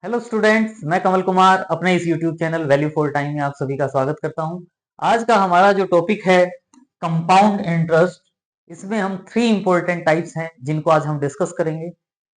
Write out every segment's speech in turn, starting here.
Hello students, मैं कमल कुमार अपने इस YouTube channel value for time में आप सभी का स्वागत करता हूं। आज का हमारा जो टॉपिक है कंपाउंड इंटरेस्ट, इसमें हम 3 इंपॉर्टेंट टाइप्स हैं जिनको आज हम डिस्कस करेंगे।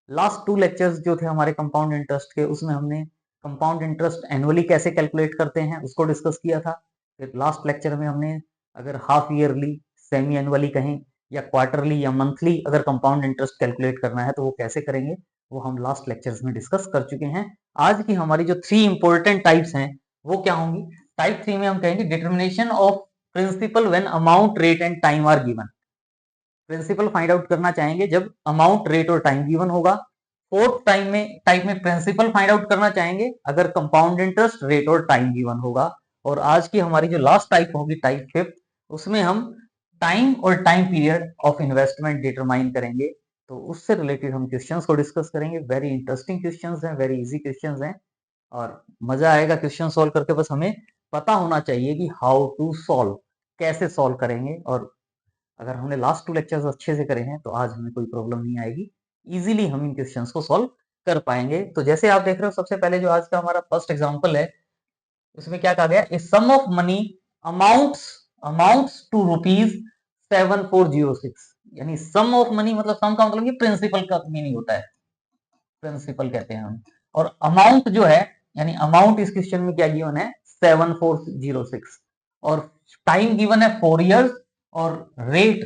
लास्ट 2 लेक्चर्स जो थे हमारे कंपाउंड इंटरेस्ट के, उसमें हमने कंपाउंड इंटरेस्ट एनुअली कैसे कैलकुलेट करते हैं उसको डिस्कस किया था। फिर लास्ट लेक्चर में हमने अगर हाफ ईयरली, सेमी एनुअली कहें या क्वार्टरली या मंथली अगर कंपाउंड इंटरेस्ट कैलकुलेट करना है तो वो कैसे करेंगे, वो हम लास्ट लेक्चर्स में डिस्कस कर चुके हैं। आज की हमारी जो 3 इंपॉर्टेंट टाइप्स हैं वो क्या होंगी। टाइप 3 में हम कहेंगे determination of principal when amount, rate and time are given. Principal find out करना चाहेंगे जब अमाउंट, रेट और टाइम गिवन होगा। फोर्थ टाइप में प्रिंसिपल फाइंड आउट करना चाहेंगे अगर कंपाउंड इंटरेस्ट, रेट और टाइम गिवन होगा। और आज की हमारी जो लास्ट टाइप होगी, टाइप 5, उसमें हम टाइम और time period of investment determine करेंगे। तो उससे रिलेटेड हम क्वेश्चंस को डिस्कस करेंगे। वेरी इंटरेस्टिंग क्वेश्चंस हैं, वेरी इजी क्वेश्चंस हैं और मजा आएगा क्वेश्चन सॉल्व करके। बस हमें पता होना चाहिए कि हाउ टू सॉल्व, कैसे सॉल्व करेंगे। और अगर हमने लास्ट 2 लेक्चर्स अच्छे से करे हैं तो आज हमें कोई प्रॉब्लम नहीं आएगी, इजीली हम इन क्वेश्चंस को सॉल्व कर पाएंगे। तो जैसे आप देख रहे हो, सबसे पहले जो आज का हमारा फर्स्ट एग्जांपल है, उसमें क्या कहा गया, a sum of money amounts amounts to rupees 7406। यानी सम ऑफ मनी मतलब सम का मतलब ये प्रिंसिपल का मीनिंग होता है, प्रिंसिपल कहते हैं हम। और अमाउंट जो है, यानी अमाउंट इस क्वेश्चन में क्या गिवन है, 7406। और टाइम गिवन है 4 इयर्स और रेट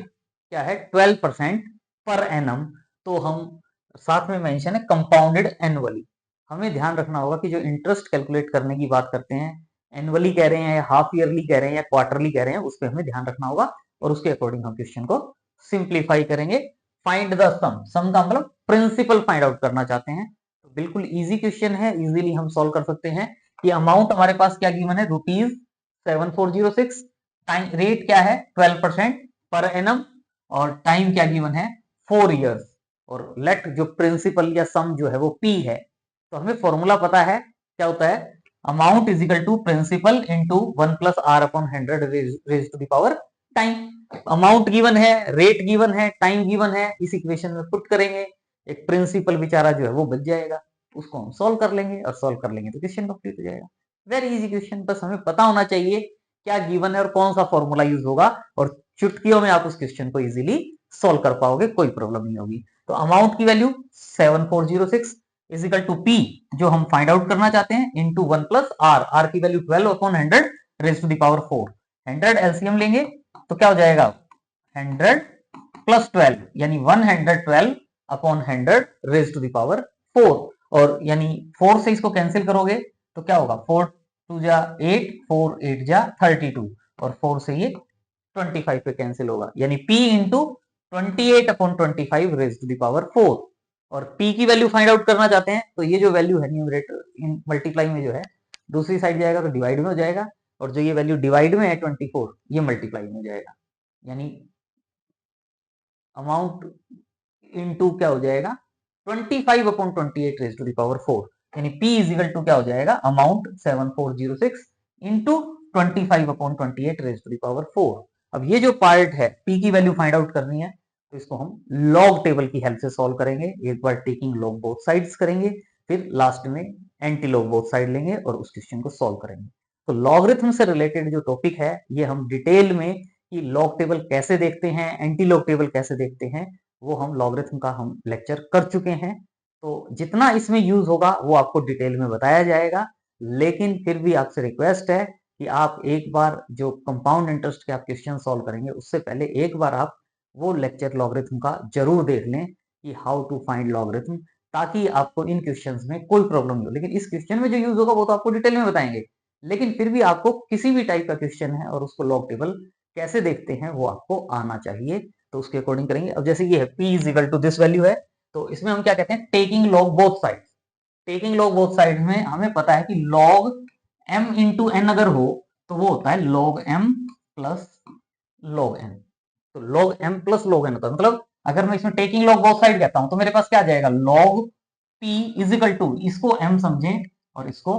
क्या है, 12% पर एनम। तो हम साथ में मेंशन है कंपाउंडेड एनुअली। हमें ध्यान रखना होगा कि जो इंटरेस्ट कैलकुलेट करने की बात करते हैं, एनुअली कह रहे हैं या हाफ ईयरली कह रहे हैं या क्वार्टरली कह रहे हैं, उस पर हमें ध्यान रखना होगा और उसके अकॉर्डिंग हम क्वेश्चन को सिंप्लीफाई करेंगे। फाइंड द सम, सम का मतलब प्रिंसिपल फाइंड आउट करना चाहते हैं। तो बिल्कुल इजी क्वेश्चन है, इजीली हम सॉल्व कर सकते हैं। कि अमाउंट हमारे पास क्या गिवन है, रुपीज 7406। टाइम, रेट क्या है 12% पर एनम और टाइम क्या गिवन है 4 इयर्स। और लेट जो प्रिंसिपल या सम जो है वो पी है। तो हमें फॉर्मूला पता है क्या होता है, amount is equal to principal into 1 plus R upon 100 raise to the power time. Amount given है, रेट गिवन है, टाइम गिवन है, इस इक्वेशन में पुट करेंगे, एक प्रिंसिपल बेचारा जो है वो बच जाएगा, उसको हम सॉल्व कर लेंगे और सॉल्व कर लेंगे तो क्वेश्चन कंप्लीट हो जाएगा। वेरी इजी क्वेश्चन, बस हमें पता होना चाहिए क्या गिवन है और कौन सा फॉर्मूला यूज होगा, और चुटकियों में आप उस क्वेश्चन को इजीली सॉल्व कर पाओगे, कोई प्रॉब्लम नहीं होगी। तो अमाउंट की value 7406 is equal to P जो हम फाइंड आउट करना चाहते हैं, इंटू 1 प्लस आर, आर की value 12 upon 100 raise to the power 4। 100 LCM लेंगे तो क्या हो जाएगा, 100 प्लस 12 यानी 112 upon 100 raise to the power 4। और यानी 4 से इसको कैंसिल करोगे तो क्या होगा, 4 2 जा 8, 4 8 जा 32 और 4 से ये 25 पे कैंसिल होगा, यानी p into 28 upon 25 raise to the power 4। और p की वैल्यू फाइंड आउट करना चाहते हैं तो ये जो वैल्यू है न्यूमरेटर इन मल्टीप्लाई में जो है दूसरी साइड जाएगा तो डिवाइड में हो जाएगा, और जो ये वैल्यू डिवाइड में है 24 ये मल्टीप्लाई में हो जाएगा, यानी अमाउंट इनटू क्या हो जाएगा 25 upon 28 raise to the power 4। यानी p इज इक्वल टू क्या हो जाएगा, amount 7406 into 25 upon 28 raise to the power 4। अब ये जो पार्ट है p की वैल्यू फाइंड आउट करनी है तो इसको हम लॉग टेबल की हेल्प से सॉल्व करेंगे। एक बार टेकिंग लॉग बोथ साइड्स करेंगे, फिर लास्ट में एंटी लॉग बोथ साइड लेंगे और उस क्वेश्चन को सॉल्व करेंगे। तो लॉगरिथम से रिलेटेड जो टॉपिक है ये हम डिटेल में, कि लॉग टेबल कैसे देखते हैं, एंटी लॉग टेबल कैसे देखते हैं, वो हम लॉगरिथम का हम लेक्चर कर चुके हैं। तो जितना इसमें यूज होगा वो आपको डिटेल में बताया जाएगा, लेकिन फिर भी आपसे रिक्वेस्ट है कि आप एक बार जो कंपाउंड इंटरेस्ट के आप क्वेश्चन सॉल्व करेंगे उससे पहले एक बार आप वो लेक्चर लॉगरिथम का जरूर देख लें कि हाउ टू फाइंड लॉगरिथम, ताकि आपको इन क्वेश्चंस में कोई प्रॉब्लम नहीं हो। लेकिन इस क्वेश्चन में जो यूज होगा वो तो आपको डिटेल में बताएंगे, लेकिन फिर भी आपको किसी भी टाइप का क्वेश्चन है और उसको लॉग टेबल कैसे देखते हैं वो आपको आना चाहिए, तो उसके अकॉर्डिंग करेंगे। अब जैसे ये है p is equal to this value है, तो इसमें हम क्या कहते हैं, taking log both side. Taking log both side में हमें पता है कि लॉग m इंटू एन अगर हो तो वो होता है log m plus log n। तो log m plus log n होता है, मतलब अगर मैं इसमें टेकिंग लॉग बोथ साइड कहता हूं तो मेरे पास क्या आ जाएगा, log p is equal to, इसको m समझें और इसको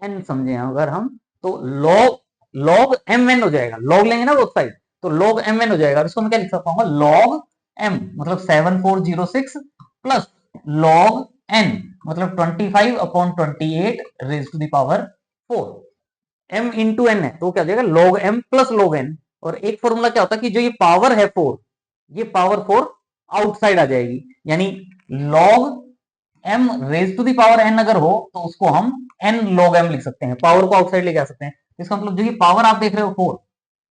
n समझें अगर हम, तो लॉग लॉग एम एन हो जाएगा, लॉग लेंगे ना बोथ साइड तो लॉग एम एन हो जाएगा। और इसको मैं क्या लिख सकता हूँ, लॉग m मतलब 7406 प्लस लॉग n मतलब 25/28 raise to the power 4। m into N है तो क्या हो जाएगा log m plus log n। और एक फॉर्मूला क्या होता है कि जो ये पावर है 4, ये पावर 4 आउटसाइड आ जाएगी, यानी log m raise to the power n अगर हो तो उसको हम n log m लिख सकते हैं, पावर को आउटसाइड लेके आ सकते हैं। इसका मतलब जो ये पावर आप देख रहे हो 4,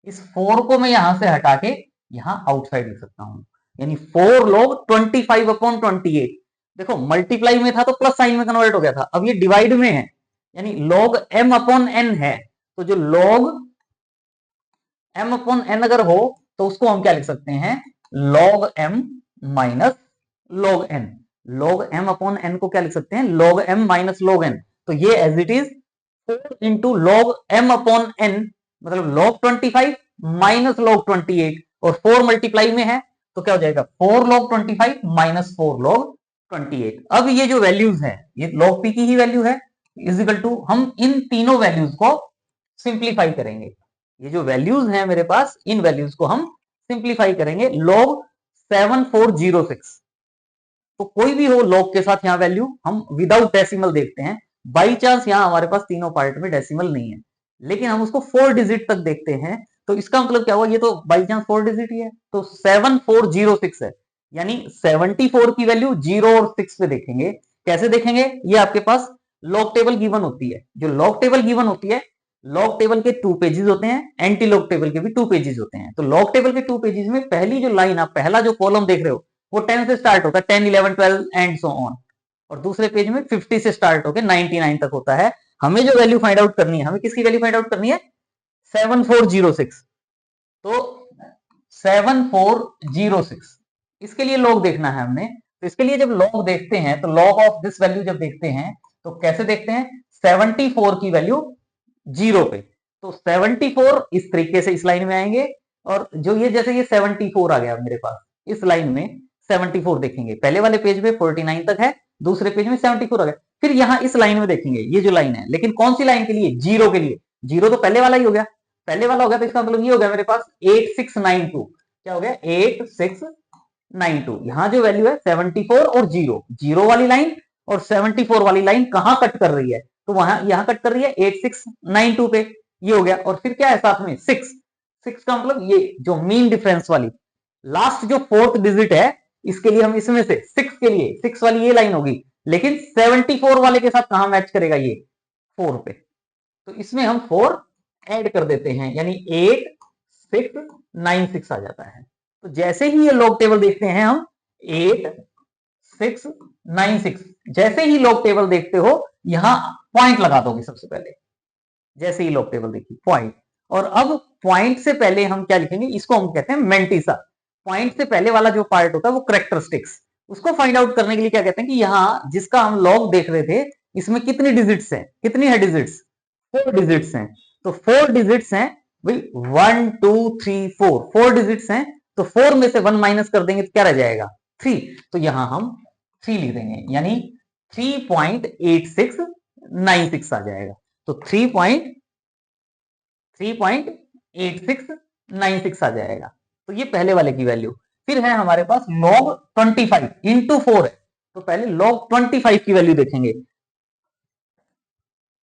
इस 4 को मैं यहां से हटा के यहां आउटसाइड लिख सकता हूं, यानी 4 log 25/28। देखो मल्टीप्लाई में था तो प्लस साइन में कन्वर्ट हो गया था, अब ये डिवाइड में है, यानी log m अपॉन n है, तो जो log m अपॉन n अगर हो तो उसको हम क्या लिख सकते हैं, log m minus log n। log m upon n को क्या लिख सकते हैं, log m minus log n। तो ये as it is 4 into log m upon n, मतलब log 25 माइनस log 28, और 4 मल्टीप्लाई में है तो क्या हो जाएगा 4 log 25 माइनस 4 log 28। अब ये जो वैल्यूज है ये log p की ही वैल्यू है, इजिकल टू हम इन तीनों वैल्यूज को सिंप्लीफाई करेंगे। ये जो वैल्यूज हैं मेरे पास, इन वैल्यूज को हम सिंप्लीफाई करेंगे log 7406। तो कोई भी हो log के साथ यहां वैल्यू हम विदाउट डेसिमल देखते हैं। बाई चांस यहां हमारे पास तीनों पार्ट में डेसिमल नहीं है, लेकिन हम उसको 4 डिजिट तक देखते हैं, तो इसका मतलब क्या हुआ, ये तो बाई चांस 4 डिजिट ही है, तो 7406 है, यानी 74 की वैल्यू 0 और 6 पे देखेंगे। कैसे देखेंगे, ये आपके पास लॉग टेबल गिवन होती है। जो लॉग टेबल गिवन होती है, लॉग टेबल के 2 पेजेस होते हैं, एंटी लॉग टेबल के भी 2 पेजेस होते हैं। तो लॉग टेबल के 2 पेजेस में पहली जो लाइन, आप पहला जो कॉलम देख रहे हो वो 10 से स्टार्ट होता है, 10 11 12 एंड सो ऑन, और दूसरे पेज में 50 से स्टार्ट होकर 99 तक होता है। हमें जो वैल्यू फाइंड आउट करनी है, हमें किसकी वैल्यू फाइंड आउट करनी है, 7406। तो 7406 इसके लिए लॉग देखना है हमने। तो इसके लिए जब लॉग देखते हैं तो लॉग ऑफ दिस वैल्यू जब देखते हैं तो कैसे देखते हैं, 74 की वैल्यू 0 पे, तो 74 इस तरीके से इस लाइन में आएंगे, और जो ये जैसे ये 74 आ गया मेरे पास, इस लाइन में 74 देखेंगे, पहले वाले पेज में 49 तक है, दूसरे पेज में 74 आ गया। फिर यहां इस लाइन में देखेंगे, ये जो लाइन है, लेकिन कौन सी लाइन के लिए, 0 के लिए। 0 तो पहले वाला ही हो गया, पहले वाला हो गया, तो इसका मतलब ये हो गया मेरे पास 8692। क्या हो गया, 8692। यहां जो वैल्यू है 74 और 0, 0 वाली लाइन और 74 वाली लाइन कहां कट कर रही है, तो वहां यहां कट कर रही है 8692 पे, ये हो गया। और फिर क्या है साथ में 6, 6 का मतलब ये जो मीन डिफरेंस वाली लास्ट जो 4th डिजिट है, इसके लिए हम इसमें से 6 के लिए 6 वाली ये लाइन होगी, लेकिन 74 वाले के साथ कहां मैच करेगा, ये 4 पे, तो इसमें हम 4 ऐड कर देते हैं, यानी 8696 आ जाता है। तो जैसे ही ये लॉग टेबल देखते हैं हम 8696, जैसे ही लॉग टेबल देखते हो यहां पॉइंट लगा दोगे सबसे पहले, जैसे ही लॉग टेबल देखी पॉइंट। और अब पॉइंट से पहले हम क्या लिखेंगे, इसको हम कहते हैं मेंटिसा। पॉइंट से पहले वाला जो पार्ट होता है वो कैरेक्टरिस्टिक्स, उसको फाइंड आउट करने के लिए क्या कहते हैं कि यहां जिसका हम लॉग देख रहे थे, इसमें कितनी डिजिट्स हैं, कितनी है डिजिट्स, 4 डिजिट्स हैं। तो 4 डिजिट्स हैं भाई, 1 2 3 4, 4 डिजिट्स हैं, तो 4 में से 1 माइनस कर देंगे तो क्या रह जाएगा, 3। तो यहां हम 3 लिख देंगे, यानी 3.8696 आ जाएगा। तो 3.8696 आ जाएगा। तो ये पहले वाले की वैल्यू। फिर है हमारे पास log 25 इंटू 4 है, तो पहले log 25 की वैल्यू देखेंगे,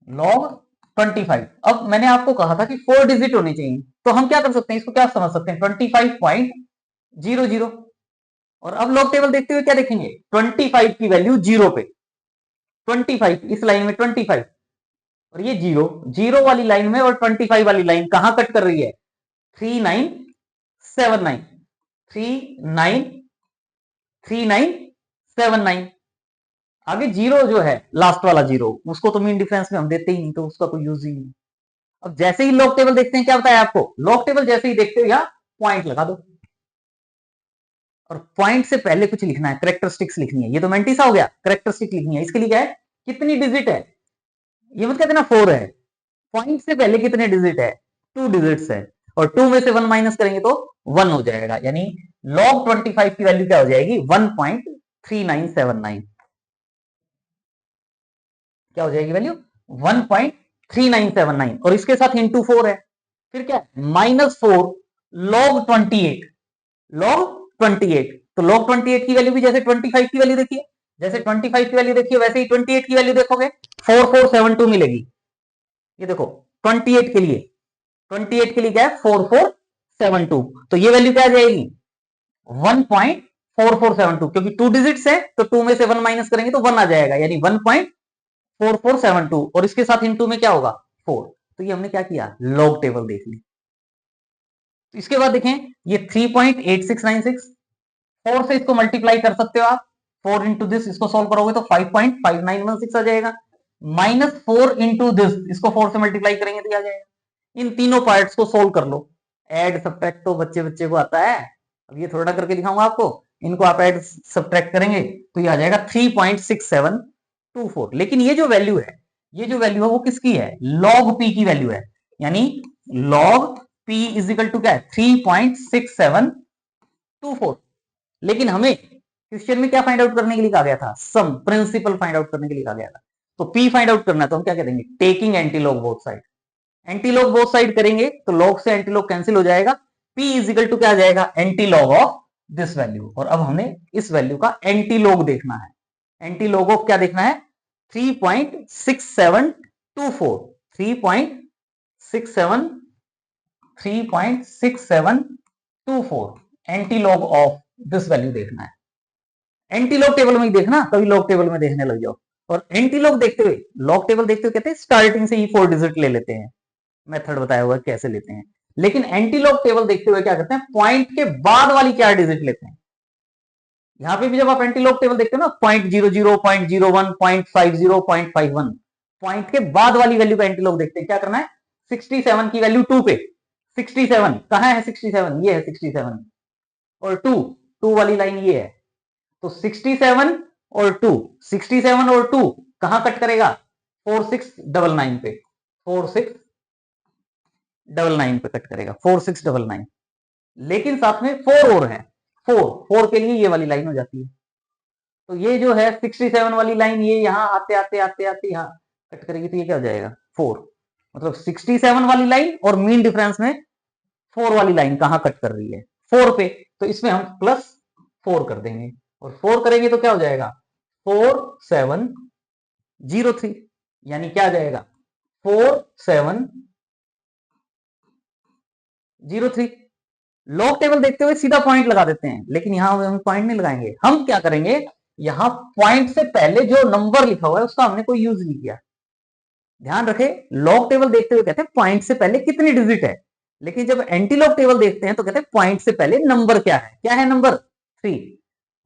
log 25। अब मैंने आपको कहा था कि 4 डिजिट होनी चाहिए, तो हम क्या कर सकते हैं, इसको क्या समझ सकते हैं, 25.00। और अब लॉग टेबल देखते हुए क्या देखेंगे, 25 की वैल्यू 0 पे, 25 इस लाइन में 25, और ये 0, 0 वाली लाइन में, और 25 वाली लाइन कहां कट कर रही है, 3979, 3979। आगे 0 जो है लास्ट वाला 0, उसको तो मीन डिफरेंस में हम देते ही नहीं, तो उसका कोई यूज ही नहीं। अब जैसे ही लॉग टेबल देखते हैं, क्या बताया आपको, लॉग टेबल जैसे ही देखते हो यहां पॉइंट लगा दो, और पॉइंट से पहले कुछ लिखना है, कैरेक्टरिस्टिक्स लिखनी है। ये तो मेंटिसा हो गया, कैरेक्टरिस्टिक लिखनी है। इसके लिए क्या है, कितनी डिजिट है, ये मत कहते ना 4 है, पॉइंट से पहले कितने डिजिट है, 2 डिजिट्स है, और 2 में से 1 माइनस करेंगे तो 1 हो जाएगा, यानी log 25 की वैल्यू क्या हो जाएगी, 1.3979। क्या हो जाएगी वैल्यू, 1.3979, और इसके साथ इंटू 4 है। फिर क्या है, -4 log 28, log 28। तो log 28 की वैल्यू भी जैसे 25 की वैल्यू देखिए, जैसे 25 की वैल्यू देखिए वैसे ही 28 की वैल्यू देखोगे 4472 मिलेगी। ये देखो 28 के लिए, 28 के लिए क्या है 4472, तो ये वैल्यू क्या आ जाएगी 1.4472, क्योंकि 2 डिजिट्स है तो 2 में से 1 माइनस करेंगे तो 1 आ जाएगा, यानी 1.4472, और इसके साथ इनटू में क्या होगा 4। तो ये हमने क्या किया लॉग टेबल देख ली। तो इसके बाद देखें ये 3.8696, 4 से इसको मल्टीप्लाई कर सकते हो आप, 4 इंटू दिस, इसको सोल्व करोगे तो 5.5916 आ जाएगा, -4 इंटू दिस, इसको 4 से मल्टीप्लाई करेंगे तो आ जाएगा। इन तीनों पार्ट्स को सोल्व कर लो। एड सब्ट्रैक्ट तो बच्चे बच्चे को आता है, अब ये थोड़ा करके दिखाऊंगा आपको। इनको आप एड सब्ट्रैक्ट करेंगे तो ये आ जाएगा 3.6724। लेकिन ये जो वैल्यू है, ये जो वैल्यू है वो किसकी है लॉग पी की वैल्यू है, यानी log P is equal to क्या है 3.6724। लेकिन हमें क्वेश्चन में क्या फाइंड आउट करने के लिए कहा गया था सम प्रिंसिपल फाइंड आउट करने के लिए कहा गया था। तो पी फाइंड आउट करना है तो हम क्या करेंगे taking antilog both side, antilog both side करेंगे तो लॉग से एंटीलॉग कैंसिल हो जाएगा, पी इज इक्वल टू क्या आ जाएगा एंटीलॉग ऑफ दिस वैल्यू। और अब हमें इस वैल्यू का एंटीलॉग देखना है, एंटीलॉग ऑफ क्या देखना है 3.6724, 3.6724 एंटीलॉग ऑफ दिस वैल्यू देखना है। एंटीलॉग टेबल में ही देखना, कभी लॉग टेबल में देखने लग जाओ। और एंटीलॉग देखते हुए लॉग टेबल देखते हुए कहते हैं स्टार्टिंग से ही 4 डिजिट ले लेते हैं, मेथड बताया हुआ है कैसे लेते हैं। लेकिन एंटीलॉग टेबल देखते हुए क्या करते हैं पॉइंट के बाद वाली 4 डिजिट लेते हैं। यहां पे भी जब आप एंटीलॉग टेबल देखते हो ना 0.00, 0.01, 0.50, 0.51, पॉइंट के बाद वाली वैल्यू का एंटीलॉग देखते हैं। क्या करना है 67 की वैल्यू 2 पे, 67 कहां है 67, ये है 67, और 2 वाली लाइन ये है, तो 67 और 2, 67 और 2 कहां कट करेगा 4699 पे, 4699 पे कट करेगा 4699। लेकिन साथ में 4 और है, 4 के लिए ये वाली लाइन हो जाती है। तो ये जो है 67 वाली लाइन ये यहां आते आते आते आते यहां कट करेगी, तो ये क्या हो जाएगा 4, मतलब 67 वाली लाइन और मीन डिफरेंस में 4 वाली लाइन कहां कट कर रही है 4 पे, तो इसमें हम +4 कर देंगे, और 4 करेंगे तो क्या हो जाएगा 4703, यानी क्या आ जाएगा 4703। लॉग टेबल देखते हुए सीधा पॉइंट लगा देते हैं, लेकिन यहां हम पॉइंट नहीं लगाएंगे, हम क्या करेंगे यहां पॉइंट से पहले जो नंबर लिखा हुआ है उसका हमने कोई यूज नहीं किया। ध्यान रखें लॉग टेबल देखते हुए कहते हैं पॉइंट से पहले कितनी डिजिट है, लेकिन जब एंटी लॉग टेबल देखते हैं तो कहते हैं पॉइंट से पहले नंबर क्या है नंबर 3,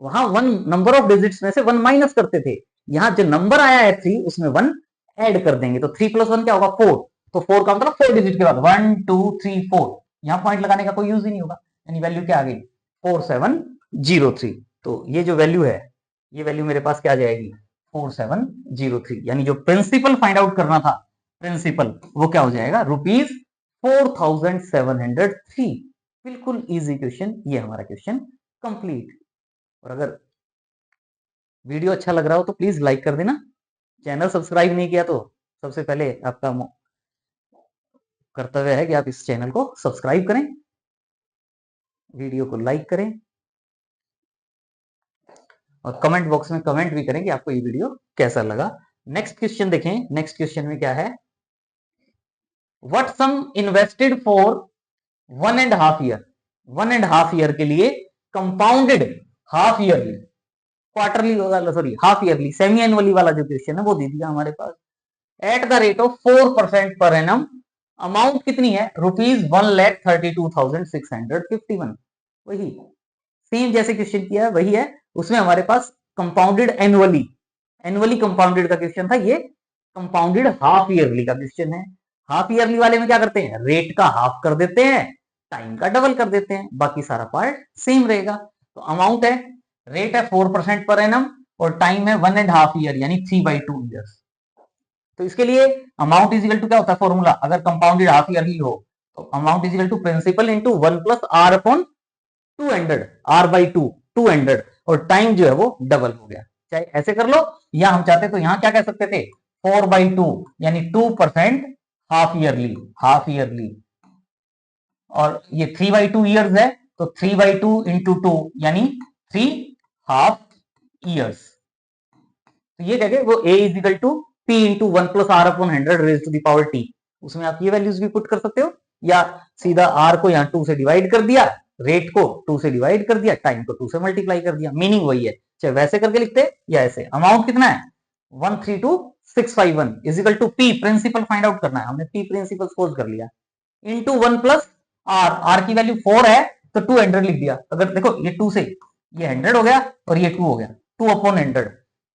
वहां 1 नंबर ऑफ डिजिट्स में से 1 माइनस करते थे, यहां जो नंबर आया है 3 उसमें 1 ऐड कर देंगे, तो 3 + 1 क्या होगा 4, तो 4 का मतलब 4 डिजिट के बाद 1 2 3 4, यहां पॉइंट लगाने का कोई यूज ही नहीं होगा, यानी वैल्यू क्या आ गई 4703। तो ये जो वैल्यू है ये वैल्यू मेरे पास क्या आ जाएगी 4703, यानी जो प्रिंसिपल फाइंड आउट करना था प्रिंसिपल वो क्या हो जाएगा ₹4703। बिल्कुल इजी क्वेश्चन, ये हमारा क्वेश्चन कंप्लीट। और अगर वीडियो अच्छा लग रहा हो तो प्लीज लाइक कर देना, चैनल सब्सक्राइब नहीं किया तो सबसे पहले आपका कर्तव्य है कि आप इस चैनल को सब्सक्राइब करें, वीडियो को लाइक करें, और कमेंट बॉक्स में कमेंट भी करें कि आपको ये वीडियो कैसा लगा। नेक्स्ट क्वेश्चन देखें, नेक्स्ट क्वेश्चन में क्या है what sum invested for 1.5 year, 1.5 year के लिए कंपाउंडेड हाफ ईयरली, क्वार्टरली वाला sorry half yearly semi annually वाला जो क्वेश्चन है वो दे दिया हमारे पास, at the rate of 4% per annum, amount कितनी है ₹1,32,651। वही सेम जैसे क्वेश्चन किया है वही है, उसमें हमारे पास कंपाउंडेड एनुअली, एनुअली कंपाउंडेड का क्वेश्चन था, ये कंपाउंडेड हाफ ईयरली का क्वेश्चन है। हाफ ईयरली वाले में क्या करते हैं रेट का हाफ कर देते हैं, टाइम का डबल कर देते हैं, बाकी सारा पार्ट सेम रहेगा। तो अमाउंट है, रेट है 4% पर एनम, और टाइम है 1.5 ईयर यानी 3/2 ईयर्स। तो इसके लिए अमाउंट इज इक्वल टू क्या होता है फॉर्मूला, अगर कंपाउंडेड हाफ ईयरली हो तो amount is equal to principal into 1 + r upon 200, r/2 200, और टाइम जो है वो डबल हो गया। चाहे ऐसे कर लो या हम चाहते तो यहां क्या कह सकते थे 4/2 यानी 2% हाफ ईयरली, हाफ ईयरली, और ये 3/2 ईयर्स है तो 3/2 इंटू 2 यानी 3 हाफ ईयर्स। तो ये क्या है, वो a is equal to p into one plus R upon 100 raise to the power t। उसमें आप ये वैल्यूज भी पुट कर सकते हो, या सीधा r को यहाँ 2 से डिवाइड कर दिया, रेट को 2 से डिवाइड कर दिया, टाइम को 2 से मल्टीप्लाई कर दिया, मीनिंग वही है। चाहे वैसे करके लिखते या ऐसे। अमाउंट कितना है 132651 is equal to p, principal find out करना है, हमने p प्रिंसिपल सपोज कर लिया, इंटू 1 प्लस r, r की वैल्यू 4 है तो 200 लिख दिया। अगर देखो ये 2 से ये 100 हो गया और ये 2 हो गया, 2 अपॉन 100,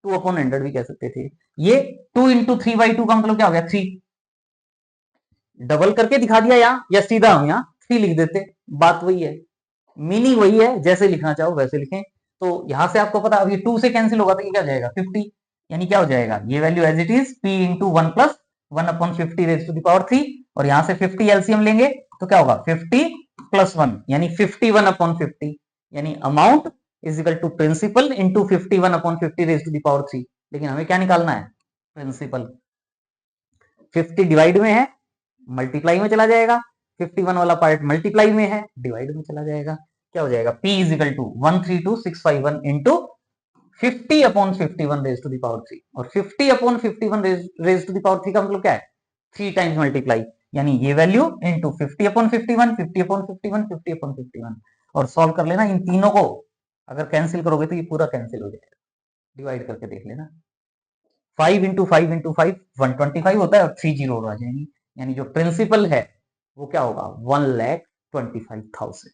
2 अपॉन 100 भी कह सकते थे। ये 2 इंटू 3/2 का मतलब क्या हो गया 3, डबल करके दिखा दिया यहाँ, या सीधा हम यहाँ 3 लिख देते, बात वही है, मीनिंग वही है, जैसे लिखना चाहो वैसे लिखें। तो यहां से आपको पता, अब ये 2 से कैंसिल होगा तो ये क्या हो जाएगा 50, यानी क्या हो जाएगा ये value as it is p into 1 plus 1 upon 50 raise to the power 3, और यहां से 50 एलसीएम लेंगे तो क्या होगा 50 प्लस 1 यानी 51 अपॉन 50, यानी amount is equal to principal into 51 upon 50 raise to the power 3। लेकिन हमें क्या निकालना है प्रिंसिपल, 50 डिवाइड में है मल्टीप्लाई में चला जाएगा, 51 वाला पार्ट मल्टीप्लाई में है डिवाइड में चला जाएगा, क्या हो जाएगा p is equal to 132651 into 50 upon 51 raise to the power 3, और 50 upon 51 raise to the power 3 का मतलब क्या है 3 टाइम्स मल्टीप्लाई, यानी ये value into 50 upon 51, 50 upon 51, 50 upon 51, और सॉल्व कर लेना इन तीनों को। अगर कैंसिल करोगे तो ये पूरा कैंसिल हो जाएगा, डिवाइड करके देख लेना, 5 इंटू 5 इंटू 5 125 होता है और 3 जीरो आ जाएंगी, यानी जो प्रिंसिपल है वो क्या होगा 1,25,000।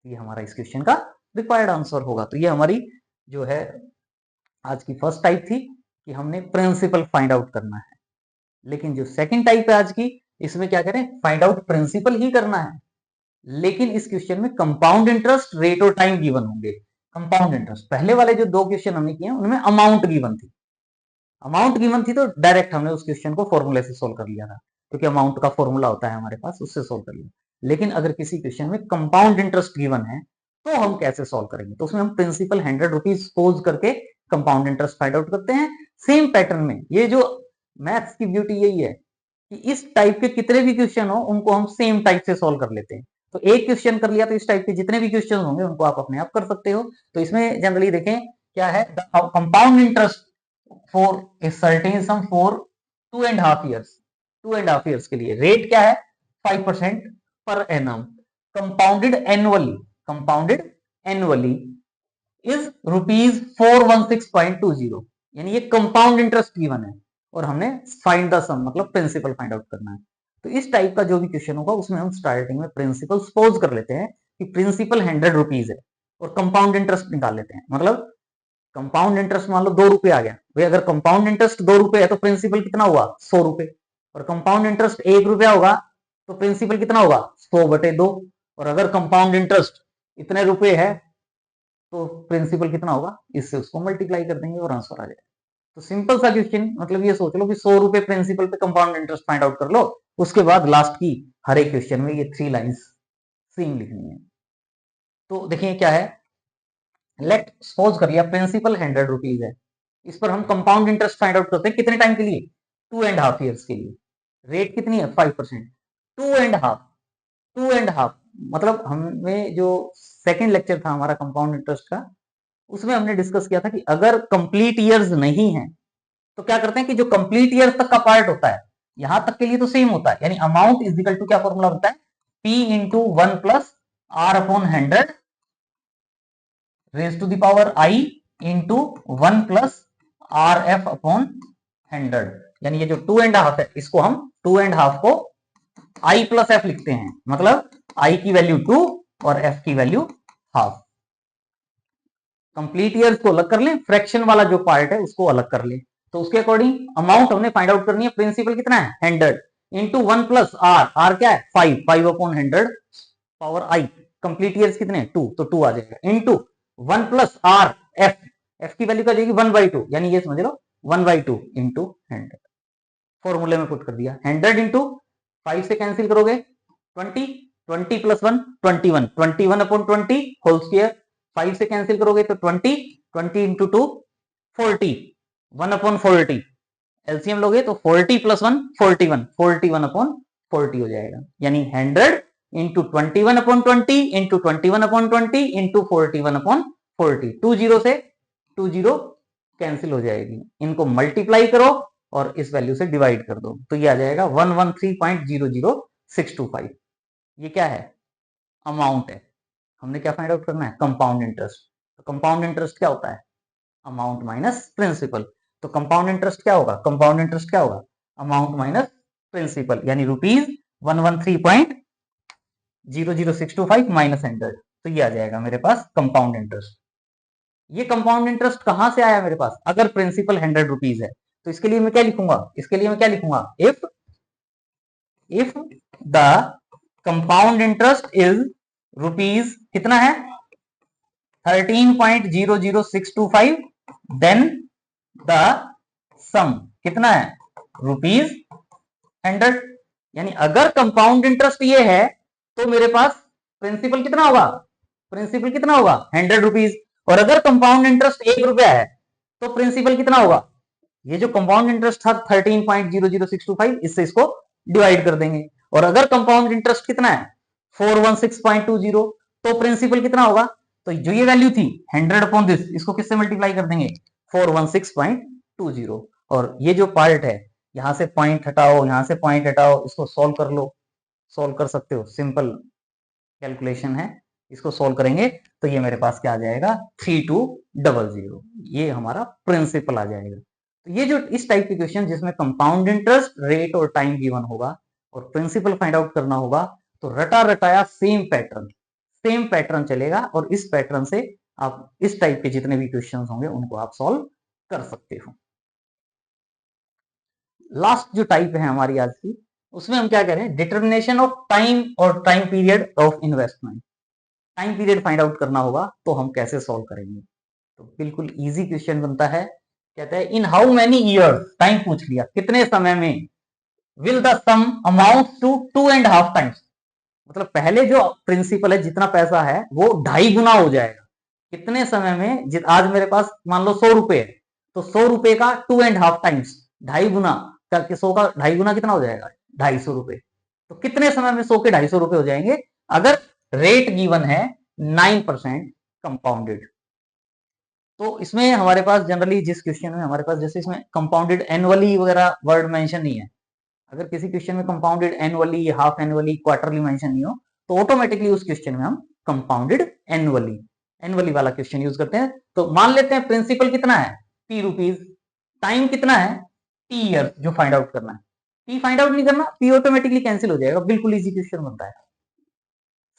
ये हमारा इस क्वेश्चन का रिक्वायर्ड आंसर होगा। तो ये हमारी जो है आज की फर्स्ट टाइप थी कि हमने प्रिंसिपल फाइंड आउट करना है। लेकिन जो सेकंड टाइप है आज की, इसमें क्या करें फाइंड आउट प्रिंसिपल ही करना है, लेकिन इस क्वेश्चन में कंपाउंड इंटरेस्ट रेट और टाइम गिवन होंगे। कंपाउंड इंटरेस्ट, पहले वाले जो 2 क्वेश्चन हमने किए उनमें अमाउंट गिवन थी, अमाउंट गिवन थी तो डायरेक्ट हमने उस क्वेश्चन को फॉर्मूले से सोल्व कर लिया था, क्योंकि अमाउंट का फॉर्मूला होता है हमारे पास, उससे सोल्व कर लिया। लेकिन अगर किसी क्वेश्चन में कंपाउंड इंटरेस्ट गिवन है तो हम कैसे सोल्व करेंगे, तो उसमें हम प्रिंसिपल 100 रुपीज सपोज करके कंपाउंड इंटरेस्ट फाइंड आउट करते हैं सेम पैटर्न में। ये जो मैथ्स की ब्यूटी यही है कि इस टाइप के कितने भी क्वेश्चन हो उनको हम सेम टाइप से सोल्व कर लेते हैं। तो एक क्वेश्चन कर लिया तो इस टाइप के जितने भी क्वेश्चन होंगे उनको आप अपने आप कर सकते हो। तो इसमें जनरली देखें क्या है, compound interest for a certain some for 2.5 years, 2.5 years के लिए रेट क्या है 5% per annum, compounded annually is ₹416.20, यानी ये कंपाउंड इंटरेस्ट गिवन है और हमने फाइंड द सम मतलब प्रिंसिपल फाइंड आउट करना है। तो इस टाइप का जो भी क्वेश्चन होगा उसमें हम स्टार्टिंग में प्रिंसिपल सपोज कर लेते हैं कि प्रिंसिपल 100 रुपीज है और कंपाउंड इंटरेस्ट निकाल लेते हैं। मतलब कंपाउंड इंटरेस्ट मान लो 2 रुपए आ गया भाई, अगर कंपाउंड इंटरेस्ट 2 रुपए है तो प्रिंसिपल कितना हुआ 100 रुपए, और कंपाउंड इंटरेस्ट 1 रुपया होगा तो प्रिंसिपल कितना होगा 100/2, और अगर कंपाउंड इंटरेस्ट इतने रुपए है तो प्रिंसिपल कितना होगा, इससे उसको मल्टीप्लाई कर देंगे और आंसर आ जाएगा। तो सिंपल सा क्वेश्चन, मतलब ये सोच लो कि 100 रुपए प्रिंसिपल पे कंपाउंड इंटरेस्ट फाइंड आउट कर लो, उसके बाद लास्ट की हर एक क्वेश्चन में ये 3 लाइंस सेम लिखनी है। तो देखिए क्या है, लेट सपोज कर लिया प्रिंसिपल 100 रुपीज है, इस पर हम कंपाउंड इंटरेस्ट फाइंड आउट करते हैं कितने टाइम के लिए 2.5 years के लिए, रेट कितनी है 5%, 2.5 मतलब हमें जो सेकंड लेक्चर था हमारा कंपाउंड इंटरेस्ट का, उसमें हमने डिस्कस किया था कि अगर कंप्लीट ईयर्स नहीं है तो क्या करते हैं कि जो कंप्लीट ईयर्स तक का पार्ट होता है यहां तक के लिए तो सेम होता है, यानी अमाउंट इज इक्वल टू क्या फॉर्मूला होता है p into 1 plus r upon 100 raise to the power i into 1 plus R F upon 100, यानी ये जो 2.5 है इसको हम 2.5 को i प्लस एफ लिखते हैं, मतलब i की वैल्यू 2 और f की वैल्यू हाफ। कंप्लीट ईयर्स को अलग कर लें, फ्रैक्शन वाला जो पार्ट है उसको अलग कर लें। तो उसके अकॉर्डिंग अमाउंट हमने फाइंड आउट करनी है, प्रिंसिपल कितना है 100 इंटू 1 प्लस आर क्या है 5 अपॉन 100 पावर आई, कंप्लीट ईयर्स कितने 2 तो 2 आ जाएगा, इंटू 1 प्लस आर एफ की वैल्यू क्या जाएगी 1/2, यानी ये समझ लो 1/2 इंटू 100, फॉर्मूले में पुट कर दिया। 100 इंटू 5 से कैंसिल करोगे 20, 20 प्लस 1 21, 21 अपॉन 20 होल स्क्वायर, 5 से कैंसिल करोगे तो 20, 20 इंटू 2 40, 1 अपॉन 40, एलसीएम लोगे तो 40 प्लस 1 41, 41 अपॉन 40 हो जाएगा, यानी 100 into 21 upon 20 into 21 upon 20 into 41 upon 40, 2 zero से 2 जीरो कैंसिल हो जाएगी, इनको मल्टीप्लाई करो और इस वैल्यू से डिवाइड कर दो, तो ये आ जाएगा 113.00625। ये क्या है? अमाउंट है। हमने क्या फाइंड आउट करना है? Compound interest. तो कंपाउंड इंटरेस्ट क्या होता है? Amount minus principal. तो कंपाउंड इंटरेस्ट क्या होगा? कंपाउंड इंटरेस्ट क्या होगा? अमाउंट माइनस प्रिंसिपल, यानी ₹113.00625 माइनस 100। तो ये आ जाएगा मेरे पास कंपाउंड इंटरेस्ट। ये कंपाउंड इंटरेस्ट कहां से आया मेरे पास? अगर प्रिंसिपल ₹100 है तो इसके लिए मैं क्या लिखूंगा? इसके लिए मैं क्या लिखूंगा? If the compound interest is rupees कितना है? 13.00625, देन द सम कितना है? ₹100। यानी अगर कंपाउंड इंटरेस्ट ये है तो मेरे पास प्रिंसिपल कितना होगा? प्रिंसिपल कितना होगा? ₹100। और अगर कंपाउंड इंटरेस्ट ₹1 है तो प्रिंसिपल कितना होगा? ये जो कंपाउंड इंटरेस्ट था 13.00625, इससे इसको डिवाइड कर देंगे। और अगर कंपाउंड इंटरेस्ट कितना है? 416.20, तो प्रिंसिपल कितना होगा? तो जो ये वैल्यू थी 100 अपॉन दिस, इसको किससे मल्टीप्लाई कर देंगे? 416.20। और ये जो पार्ट है, यहां से पॉइंट हटाओ, यहां से पॉइंट हटाओ, इसको सॉल्व कर लो। सॉल्व कर सकते हो, सिंपल कैलकुलेशन है। इसको सॉल्व करेंगे तो ये मेरे पास क्या आ जाएगा? 3200। ये हमारा प्रिंसिपल आ जाएगा। तो ये जो इस टाइप के क्वेश्चन जिसमें कंपाउंड इंटरेस्ट, रेट और टाइम गिवन होगा और प्रिंसिपल फाइंड आउट करना होगा, तो रटा रटाया सेम पैटर्न चलेगा। और इस पैटर्न से आप इस टाइप के जितने भी क्वेश्चन होंगे उनको आप सॉल्व कर सकते हो। लास्ट जो टाइप है हमारी आज की, उसमें हम क्या करें? डिटर्मिनेशन ऑफ टाइम और time period of investment. Time period find out करना होगा तो हम कैसे सॉल्व करेंगे? तो बिल्कुल इजी क्वेश्चन बनता है। कहता है in how many years, time पूछ लिया, कितने समय में, will the sum amount to 2.5 times. मतलब पहले जो प्रिंसिपल है, जितना पैसा है वो 2.5 गुना हो जाएगा। कितने समय में? आज मेरे पास मान लो ₹100 है, तो ₹100 का 2.5 टाइम्स, 2.5 गुना करके 100 का 2.5 गुना कितना हो जाएगा? ₹250। तो कितने समय में 100 के ₹250 हो जाएंगे? अगर रेट गिवन है 9% कंपाउंडेड। तो इसमें हमारे पास जनरली जिस क्वेश्चन में हमारे पास, जैसे इसमें कंपाउंडेड एनुअली वगैरह वर्ड मेंशन नहीं है। अगर किसी क्वेश्चन में compounded annually, half annually, quarterly mention नहीं हो, तो ऑटोमेटिकली उस क्वेश्चन में हम कंपाउंडेड एनुअली वाला क्वेश्चन यूज करते हैं। तो मान लेते हैं प्रिंसिपल कितना है? ₹P, टाइम कितना है? T ईयर, जो फाइंड आउट करना है। P फाइंड आउट नहीं करना, P ऑटोमेटिकली कैंसिल हो जाएगा। बिल्कुल इजी क्वेश्चन बनता है।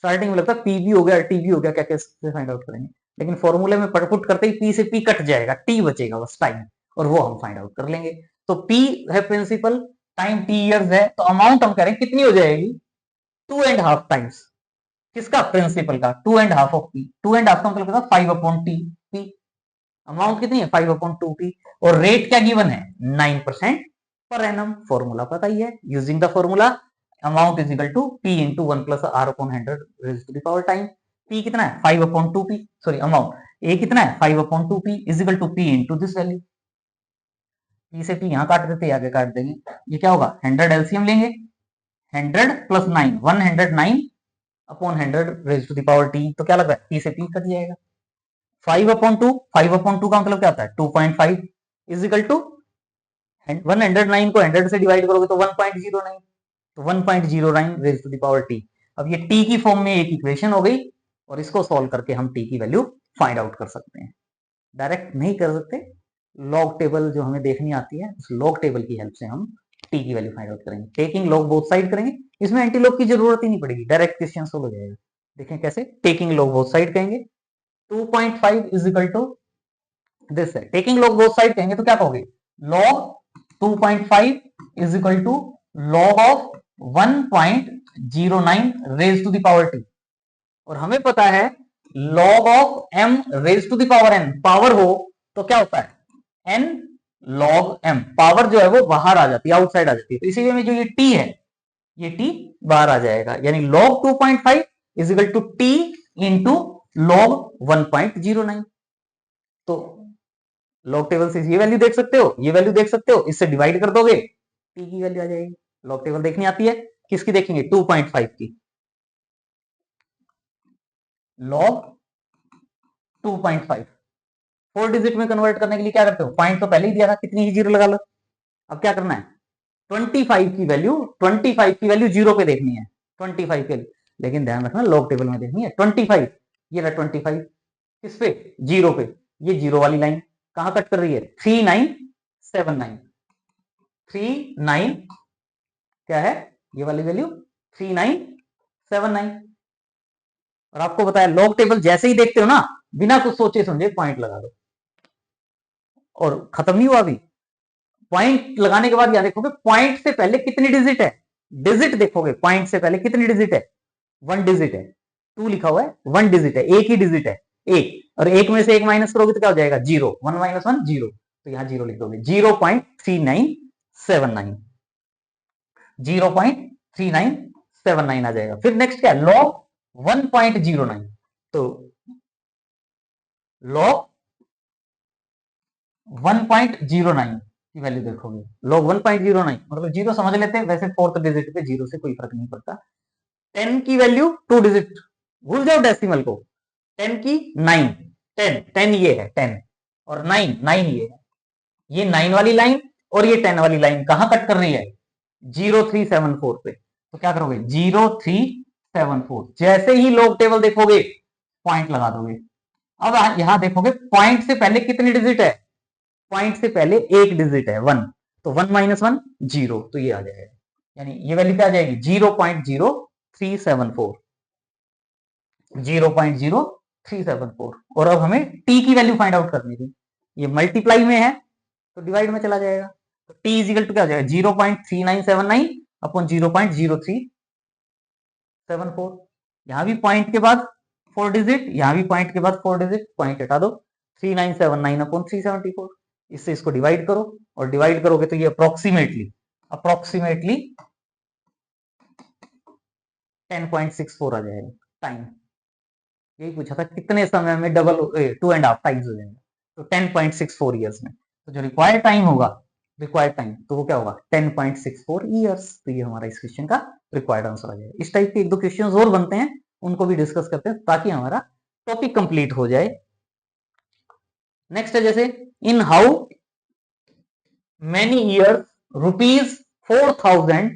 स्टार्टिंग में लगता है P भी हो गया, T भी हो गया, क्या कैसे फाइंड आउट करेंगे? लेकिन फॉर्मूले में पुट करते ही P से P कट जाएगा, T बचेगा बस टाइम, और वो हम फाइंड आउट कर लेंगे। तो P है प्रिंसिपल, टाइम T ईयर्स है, तो अमाउंट हम करें कितनी हो जाएगी? 2.5 टाइम्स। किसका? प्रिंसिपल का। 2.5 ऑफ P, 2.5 का मतलब 5/T। P अमाउंट कितनी है? 5/2T। और रेट क्या गिवन है? 9% पर एनम। फॉर्मूला पता ही है, using the formula amount is equal to P into 1 plus R upon 100 raise to the power time. P कितना है? 5/2P, सॉरी अमाउंट A कितना है? 5/2P is equal to P into this value. P से P यहाँ काट देते, आगे काट देंगे। ये क्या होगा? 100 एलसीएम लेंगे, 100 plus 9, 109 upon 100 raise to the power T। तो क्या लग रहा है? P से P कट जाएगा। 5/2, 5/2 का मतलब क्या होता है? 2.5 इज इक्वल टू 109 को 100 से डिवाइड करोगे तो 1.09, तो 1.09 raise to the power T। अब ये T की फॉर्म में एक इक्वेशन हो गई, और इसको सॉल्व करके हम T की वैल्यू फाइंड आउट कर सकते हैं। डायरेक्ट नहीं कर सकते, लॉग टेबल जो हमें देखनी आती है, उस लॉग टेबल की हेल्प से हम T की वैल्यू फाइंड आउट करेंगे। टेकिंग लॉग बोथ साइड करेंगे, इसमें एंटी लॉग की जरूरत ही नहीं पड़ेगी, डायरेक्ट क्वेश्चन सोल्व हो जाएगा। देखें कैसे? टेकिंग लॉग बोथ साइड कहेंगे, 2.5 इज इक्वल टू दिस है। टेकिंग लॉग बोथ साइड कहेंगे तो क्या कहोगे? Log 2.5 is equal to log of 1.09 raise to the power T। और हमें पता है log of m raise to the power n, power हो तो क्या होता है? n log m। पावर जो है वो बाहर आ जाती है, आउटसाइड आ जाती है। तो इसी में जो ये t है, ये t बाहर आ जाएगा, यानी log 2.5 is equal to t into log 1.09। तो लॉग टेबल से ये वैल्यू देख सकते हो, ये वैल्यू देख सकते हो, इससे डिवाइड कर दोगे, टी की वैल्यू आ जाएगी। लॉग टेबल देखनी आती है, किसकी देखेंगे? 2.5 की। लॉग 2.5 4 डिजिट में कन्वर्ट करने के लिए क्या करते हो, पॉइंट तो पहले ही दिया था, कितनी ही जीरो लगा लो। अब क्या करना है, 25 की वैल्यू जीरो पे देखनी है, 25 के लिए, लेकिन ध्यान रखना लॉग टेबल में देखनी है 25। ये रहा 25 किस पे, जीरो पे। ये जीरो वाली लाइन कहां कट कर रही है, 3979। 39 क्या है, ये वाली वैल्यू 3979। और आपको बताया लॉग टेबल जैसे ही देखते हो ना, बिना कुछ सोचे समझे पॉइंट लगा दो, और खत्म नहीं हुआ अभी। पॉइंट लगाने के बाद यहां देखोगे पॉइंट से पहले कितनी डिजिट है, डिजिट देखोगे पॉइंट से पहले कितनी डिजिट है, 1 डिजिट है। 2 लिखा हुआ है, 1 डिजिट है, एक ही डिजिट है, एक, और एक में से एक माइनस करोगे तो क्या हो जाएगा, जीरो, 1 माइनस 1 जीरो, तो यहां जीरो लिख दोगे, 0.3979, 0.3979 आ जाएगा। फिर नेक्स्ट क्या है, लॉग 1.09, तो लॉग 1.09 की वैल्यू देखोगे, लॉग 1.09 मतलब जीरो समझ लेते हैं, वैसे फोर्थ डिजिट पे जीरो से कोई फर्क नहीं पड़ता। 10 की वैल्यू 2 डिजिट, भूल जाओ डेसिमल को, 10 की 9, 10 ये है 10, और 9 ये है, ये 9 वाली लाइन और ये 10 वाली लाइन कहां कट कर रही है, 0374 पे, तो क्या करोगे 0374, जैसे ही लॉग टेबल देखोगे पॉइंट लगा दोगे। अब यहां देखोगे पॉइंट से पहले कितनी डिजिट है, पॉइंट से पहले एक डिजिट है 1, तो 1 माइनस 1 जीरो, तो ये आ जाएगा, यानी ये वैल्यू क्या आ जाएगी 0.0374, 0.0374। और अब हमें टी की वैल्यू फाइंड आउट करनी थी, ये मल्टीप्लाई में है तो डिवाइड में चला जाएगा, तो टी इज इक्वल टू क्या हो जाएगा 0.3979 अपॉन 0.0374। यहां भी पॉइंट के बाद 4 डिजिट, यहां भी पॉइंट के बाद 4 डिजिट, पॉइंट हटा दो, 3979 अपॉन 374, इससे इसको डिवाइड करो, और डिवाइड करोगे तो ये अप्रोक्सीमेटली 10.64 आ जाएगा टाइम। यही पूछा था कितने समय में डबल 2.5 टाइम्स हो जाएगा, तो 10.64 ईयर्स में, तो जो रिक्वायर्ड टाइम होगा, रिक्वायर्ड टाइम तो वो क्या होगा 10.64 ईयर्स, तो ये हमारा इस क्वेश्चन का रिक्वायर्ड आंसर आ जाएगा। इस टाइप के एक दो क्वेश्चन और बनते हैं, उनको भी डिस्कस करते हैं ताकि हमारा टॉपिक कंप्लीट हो जाए। नेक्स्ट है जैसे, in how many years ₹4,000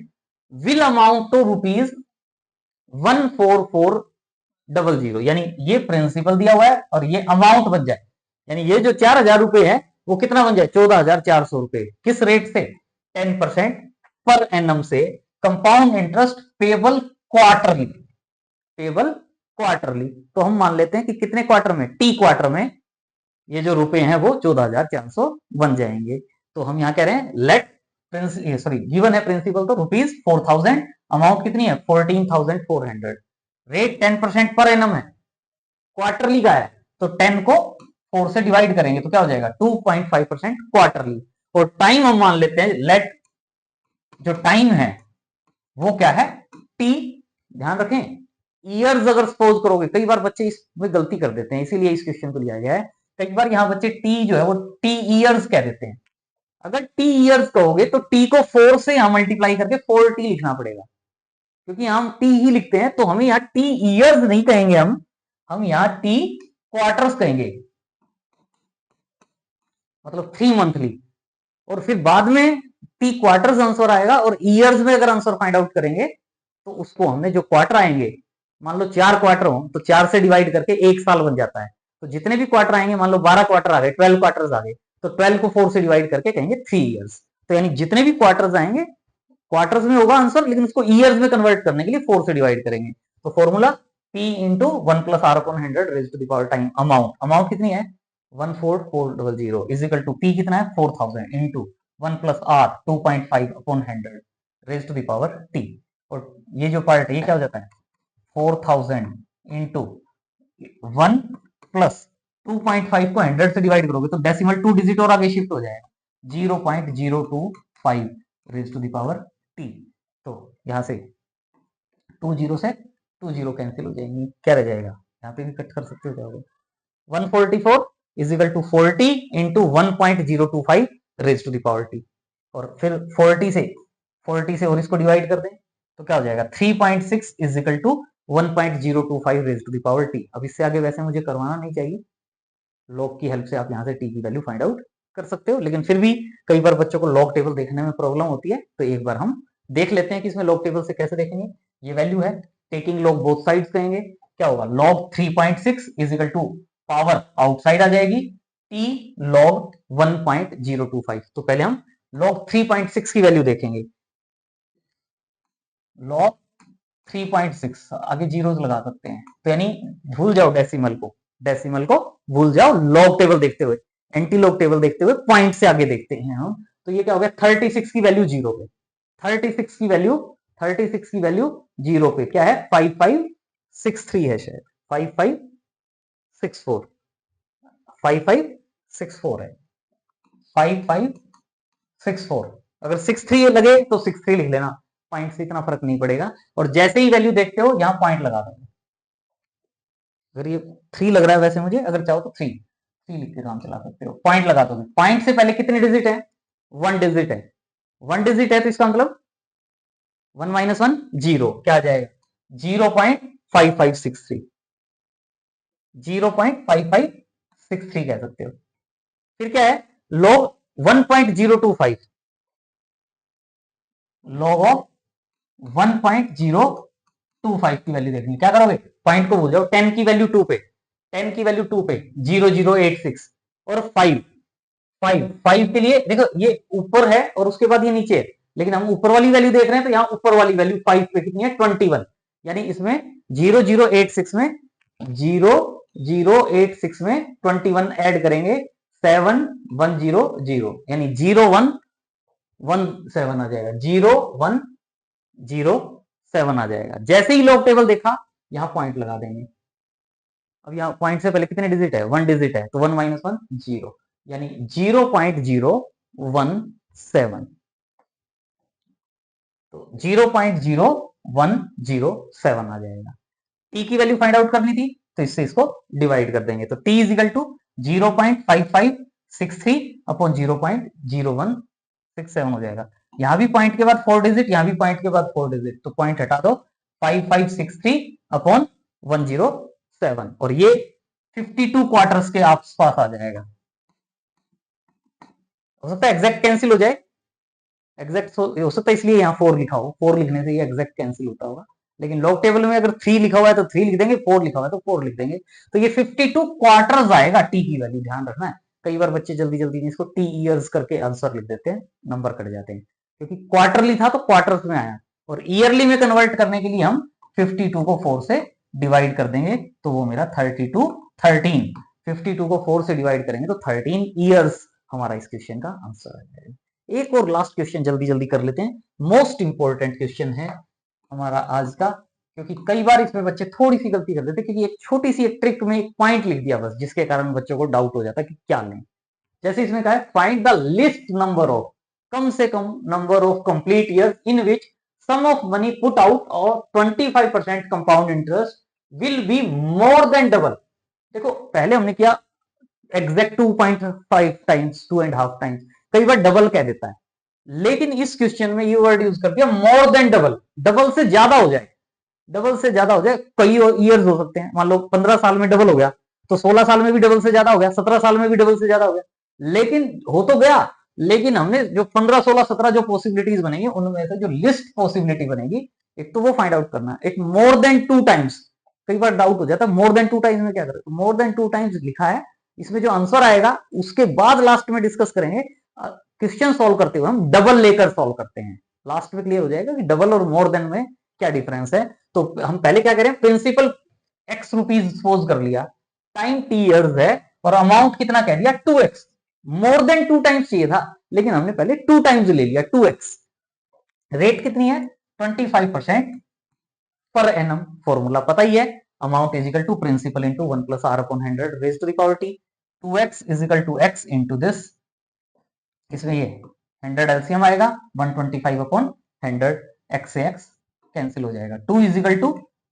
will amount to ₹14400, यानी ये प्रिंसिपल दिया हुआ है और ये अमाउंट बन जाए, यानी ये जो 4,000 रुपए है वो कितना बन जाए 14,400 रुपए, किस रेट से 10% पर एनम से, compound interest payable quarterly, payable quarterly. तो हम मान लेते हैं कि कितने क्वार्टर में, टी क्वार्टर में ये जो रुपए हैं वो 14,400 बन जाएंगे। तो हम यहां कह रहे हैं लेट गिवन है प्रिंसिपल तो ₹4,000, अमाउंट कितनी है 14,400, रेट 10% पर एनम है, क्वार्टरली का है, तो 10 को 4 से डिवाइड करेंगे तो क्या हो जाएगा 2.5% क्वार्टरली। और टाइम हम मान लेते हैं, लेट जो टाइम है वो क्या है टी, ध्यान रखें ईयर्स अगर सपोज करोगे, कई बार बच्चे इसमें गलती कर देते हैं, इसीलिए इस क्वेश्चन को लिया गया है, कई बार यहां बच्चे टी जो है वो टी ईयर्स कह देते हैं, अगर टी ईयर्स कहोगे तो टी को 4 से यहां मल्टीप्लाई करके 4t लिखना पड़ेगा, क्योंकि हम टी ही लिखते हैं, तो हमें यहाँ टी ईयर्स नहीं कहेंगे, हम यहाँ टी क्वार्टर्स कहेंगे, मतलब 3 मंथली, और फिर बाद में टी क्वार्टर्स आंसर आएगा, और ईयर्स में अगर आंसर फाइंड आउट करेंगे तो उसको हमने जो क्वार्टर आएंगे, मान लो 4 क्वार्टर हो तो 4 से डिवाइड करके 1 साल बन जाता है, तो जितने भी क्वार्टर आएंगे, मान लो 12 क्वार्टर आ गए, 12 क्वार्टर्स आ गए, तो 12 को 4 से डिवाइड करके कहेंगे 3 ईयर्स। तो यानी जितने भी क्वार्टर्स आएंगे, क्वार्टर्स में होगा आंसर, लेकिन उसको ईयर्स में कन्वर्ट करने के लिए 4 से डिवाइड करेंगे। तो formula P into 1 plus R upon 100 raise to the power time amount, amount कितनी है 14400 इज इक्वल टू P कितना है 4000 into 1 plus R 2.5 upon 100 raise to the power T, और ये जो पार्ट है ये क्या हो जाता है 4000 इंटू 1 प्लस 2.5 को 100 से डिवाइड करोगे तो डेसिमल 2 डिजिट और आगे शिफ्ट हो जाएगा 0.025 raise to the power T। तो यहां से 2 जीरो से 2 जीरो कैंसिल हो जाएंगी, क्या रह जाएगा, यहाँ पे भी कट कर सकते हो, क्या होगा 144 is equal to 40 into 1.025 raise to the power T, और फिर 40 से और इसको डिवाइड कर दें तो क्या हो जाएगा 3.6 is equal to 1.025 raise to the power T। अब इससे आगे वैसे मुझे करवाना नहीं चाहिए, लॉग की हेल्प से आप यहाँ से टी की वैल्यू फाइंड आउट कर सकते हो, लेकिन फिर भी कई बार बच्चों को लॉग टेबल देखने में प्रॉब्लम होती है, तो एक बार हम देख लेते हैं कि इसमें लॉग टेबल से कैसे देखेंगे। ये वैल्यू है, टेकिंग लॉग बोथ साइड्स कहेंगे, क्या होगा, log 3.6 is equal to power outside आ जाएगी टी लॉग 1.025। तो पहले हम लॉग 3.6 की वैल्यू देखेंगे। लॉग 3.6 आगे जीरोस लगा सकते हैं, तो यानी भूल जाओ डेसिमल को, डेसिमल को भूल जाओ, लॉग टेबल देखते हुए, एंटी लॉग टेबल देखते हुए पॉइंट से आगे देखते हैं हम। तो ये क्या हो गया, 36 की वैल्यू जीरो पे, 36 की वैल्यू 36 की वैल्यू जीरो पे क्या है, 5563 है शायद, 5564, 5564 है, 5564। अगर 63 लगे तो 63 लिख लेना, पॉइंट से इतना फर्क नहीं पड़ेगा। और जैसे ही वैल्यू देखते हो यहां पॉइंट लगा दो, अगर ये 3 लग रहा है वैसे मुझे, अगर चाहो तो 3 लिख के काम चला सकते हो, पॉइंट लगा दो। पॉइंट से पहले कितने डिजिट है, 1 डिजिट है, 1 डिजिट है, तो इसका मतलब 1 माइनस 1 0, क्या आ जाएगा 0.5563, 0.5563 कह सकते हो। फिर क्या है, log 1.025, log ऑफ 1.025 की वैल्यू देखनी, क्या करोगे, पॉइंट को भूल जाओ, 10 की वैल्यू 2 पे, 10 की वैल्यू 2 पे 0086 और 5 के लिए देखो ये ऊपर है और उसके बाद ये नीचे है, लेकिन हम ऊपर वाली वैल्यू देख रहे हैं, तो यहां ऊपर वाली वैल्यू 5 पे कितनी है, 21, यानी इसमें 0086 में 0086 में 21 ऐड करेंगे, 7100, यानी 0117 आ जाएगा, 0107 आ जाएगा। जैसे ही लॉग टेबल देखा यहां पॉइंट लगा देंगे। अब यहाँ पॉइंट से पहले कितने डिजिट है, 1 डिजिट है, तो 1 माइनस 1 0, यानी 0.017, तो 0.0107 आ जाएगा। टी की वैल्यू फाइंड आउट करनी थी, तो इससे इसको डिवाइड कर देंगे, तो T is equal to 0.5563 upon 0.0167 हो जाएगा। यहां भी पॉइंट के बाद 4 डिजिट, यहां भी पॉइंट के बाद 4 डिजिट, तो पॉइंट हटा दो, 5563 अपॉन 107, और ये 52 क्वार्टर्स के आसपास आ जाएगा। हो सकता है एग्जैक्ट कैंसिल हो जाए, एग्जैक्ट हो सकता है इसलिए यहाँ 4 लिखा हो, 4 लिखने से ये एग्जैक्ट कैंसिल होता होगा, लेकिन लॉग टेबल में अगर 3 लिखा हुआ है तो 3 लिख देंगे, 4 लिखा हुआ है तो 4 लिख देंगे, तो ये 52 क्वार्टर्स आएगा टी की वैल्यू, ध्यान रखना है। कई बार बच्चे जल्दी जल्दी में इसको टी ईयर्स करके आंसर लिख देते हैं, नंबर कट जाते हैं, क्योंकि क्वार्टरली था तो क्वार्टर्स में आया, और ईयरली में कन्वर्ट करने के लिए हम 52 को 4 से डिवाइड कर देंगे, तो वो मेरा 13 52 को 4 से डिवाइड करेंगे तो 13 ईयर्स हमारा इस क्वेश्चन का आंसर आ जाएगा। एक और लास्ट क्वेश्चन जल्दी जल्दी कर लेते हैं, मोस्ट इंपॉर्टेंट क्वेश्चन है हमारा आज का, क्योंकि कई बार इसमें बच्चे थोड़ी सी गलती कर देते, क्योंकि एक छोटी सी एक ट्रिक में एक पॉइंट लिख दिया बस, जिसके कारण बच्चों को डाउट हो जाता है कि क्या लें। जैसे इसमें कहा है, find the list number of, कम से कम number of complete year in which sum of money put out और 25% compound interest will be more than double. देखो पहले हमने किया एग्जैक्ट 2.5 टाइम्स, 2.5 टाइम्स, कई बार डबल कह देता है, लेकिन इस क्वेश्चन में ये वर्ड यूज कर दिया मोर देन डबल, डबल से ज्यादा हो जाए, डबल से ज्यादा हो जाए, कई ईयर्स हो सकते हैं, मान लो 15 साल में डबल हो गया, तो 16 साल में भी डबल से ज्यादा हो गया, 17 साल में भी डबल से ज्यादा हो गया, लेकिन हो तो गया, लेकिन हमने जो 15 16 17 जो पॉसिबिलिटीज बनेंगी उनमें से जो लिस्ट पॉसिबिलिटी बनेगी, एक तो वो फाइंड आउट करना है, एक मोर देन 2 टाइम्स। कई बार डाउट हो जाता है मोर देन 2 टाइम्स में क्या करें, तो मोर देन 2 टाइम्स लिखा है, इसमें जो आंसर आएगा उसके बाद लास्ट में डिस्कस करेंगे, क्वेश्चन सॉल्व करते हुए हम डबल लेकर सॉल्व करते हैं, लास्ट में क्लियर हो जाएगा कि डबल और मोर देन में क्या डिफरेंस है। तो हम पहले क्या करें, प्रिंसिपल x रुपीज सपोज कर लिया, टाइम t इयर्स है, और अमाउंट कितना कह दिया 2x, मोर देन 2 टाइम्स चाहिए था, लेकिन हमने पहले 2 टाइम्स ले लिया, 2x, रेट कितनी है 25% पर एनम, फॉर्मूला पता ही है, amount is equal to principal into 1 plus r upon 100 raise to the power t, 2x is equal to x into this, इसमें ये 100 एलसीएम आएगा, 125 अपॉन 100, x से x कैंसिल हो जाएगा, 2 is equal to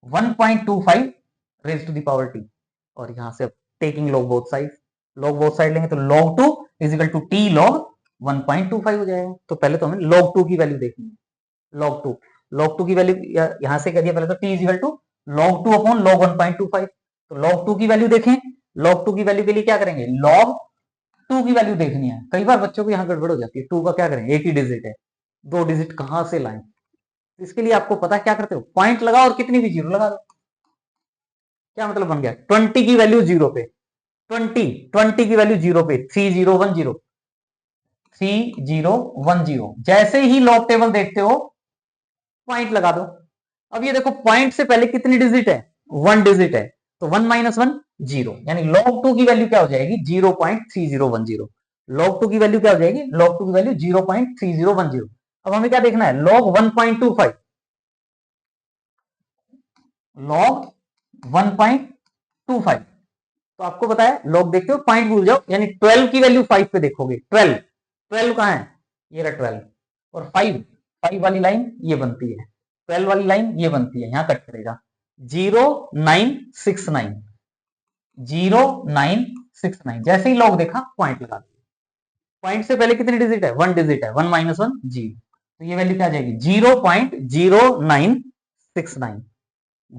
1.25 raise to the power t, और यहां से अब taking log both side, log both side लेंगे तो log 2 is equal to t log 1.25 हो जाएगा। तो पहले तो हमें log 2 की वैल्यू देखनी है, log 2 की वैल्यू यहां से कर दिया, पहले तो t is equal to log 2 upon log 1.25, तो log 2 की वैल्यू देखें, log 2 की वैल्यू के लिए क्या करेंगे, log 2 की वैल्यू देखनी है। कई बार बच्चों को यहाँ गड़बड़ हो जाती है, 2 का क्या करें, एक ही डिजिट है, 2 डिजिट कहां से लाएं। इसके लिए आपको पता है क्या करते हो, पॉइंट लगाओ और कितनी भी जीरो लगा दो। क्या मतलब बन गया, 20 की वैल्यू जीरो पे, 20 की वैल्यू जीरो पे, 3010, 3010। जैसे ही लॉग टेबल देखते हो पॉइंट लगा दो। अब ये देखो पॉइंट से पहले कितनी डिजिट है, 1 डिजिट है, तो 1 - 1 0, यानी log 2 की वैल्यू क्या हो जाएगी, 0.3010। log 2 की वैल्यू क्या हो जाएगी, log 2 की वैल्यू 0.3010। अब हमें क्या देखना है, log 1.25, log 1.25। तो आपको पता है log देखते हो पॉइंट भूल जाओ, यानी 12 की वैल्यू 5 पे देखोगे, 12 कहां है, ये रहा 12, और 5 वाली लाइन ये बनती है, 12 वाली लाइन ये बनती है, यहां कट करेगा 0969, 0969। जैसे ही लॉग देखा पॉइंट लगा दिया। पॉइंट से पहले कितनी डिजिट है, 1 डिजिट है, 1 - 1 0, तो ये वैल्यू क्या आ जाएगी, 0.0969,